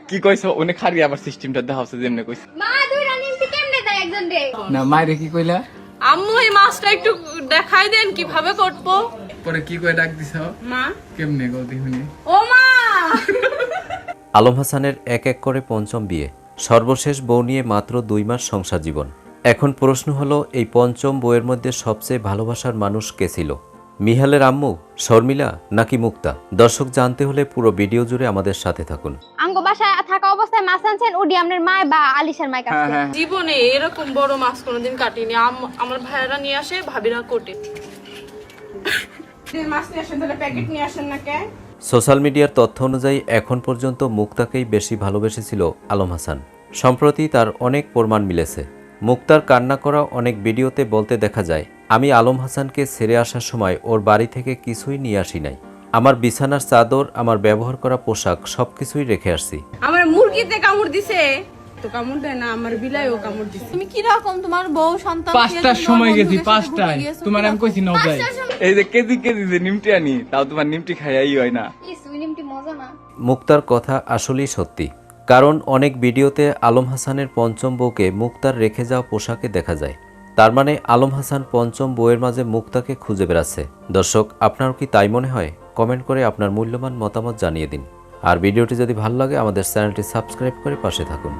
কি কইছো উনি খারি আবার সিস্টেমটা দেখাচ্ছে যেমনে কইছে মা দুইটা নিমতি কেমনে দেয় একজন রে? না মাইরে কি কইলা আম্মু এই মাছটা একটু দেখাই দেন কিভাবে করবো। পরে কি কই ডাক দিছো মা কেমনে গো দিহুনি ও মা আলম হাসানের এক এক করে পঞ্চম বিয়ে, সর্বশেষ বউ নিয়ে মাত্র 2 মাস সংসার জীবন। এখন প্রশ্ন হলো, এই পঞ্চম বউয়ের মধ্যে সবচেয়ে ভালোবাসার মানুষ কে ছিল? মিহালের আম্মু, শর্মিলা নাকি মুক্তা? দর্শক জানতে হলে পুরো ভিডিও জুড়ে আমাদের সাথে থাকুন। আমগো বাসায় থাকা অবস্থায় মাছ আনছেন ওডি আপনার মা বা আলিশার মায়ের কাছে। জীবনে এরকম বড় মাছ কোনোদিন কাটিনি। আমার ভাইয়েরা নিয়ে আসে, ভাবিরা কোটে। মাছ নিয়ে আসেন, তাহলে প্যাকেট নিয়ে আসেন না কে? সোশ্যাল মিডিয়ার তথ্য অনুযায়ী এখন পর্যন্ত মুক্তাকেই বেশি ভালোবেসেছিল আলম হাসান। সম্প্রতি তার অনেক প্রমাণ মিলেছে। মুক্তার কান্না করা অনেক ভিডিওতে বলতে দেখা যায়, আমি আলম হাসানকে ছেড়ে আসার সময় ওর বাড়ি থেকে কিছুই নিয়ে আসি নাই। আমার বিছানার চাদর, আমার ব্যবহার করা পোশাক সবকিছুই রেখে আসছি। আমার মুরগিতে কামড় দিছে, তো কামড় দেয় না, আমার বিলাইও কামড় দিছে। তুমি কি রকম তোমার বউ সন্তান? 5টার সময় গেছি 5টায় তোমার আমি কইছি ন যাই এই যে কেজি কেজি যে নিমটি আনি তাও তোমার নিমটি খাইয়াই হয় না কি সুইনিমটি মজা না। মুক্তার কথা আসলেই সত্যি, কারণ অনেক ভিডিওতে আলম হাসানের পঞ্চম বউকে মুক্তার রেখে যাওয়া পোশাকে দেখা যায়। তার মানে আলম হাসান পঞ্চম বউয়ের মাঝে মুক্তাকে খুঁজে বেড়াচ্ছে। দর্শক, আপনারও কি তাই মনে হয়? কমেন্ট করে আপনার মূল্যবান মতামত জানিয়ে দিন। আর ভিডিওটি যদি ভালো লাগে আমাদের চ্যানেলটি সাবস্ক্রাইব করে পাশে থাকুন।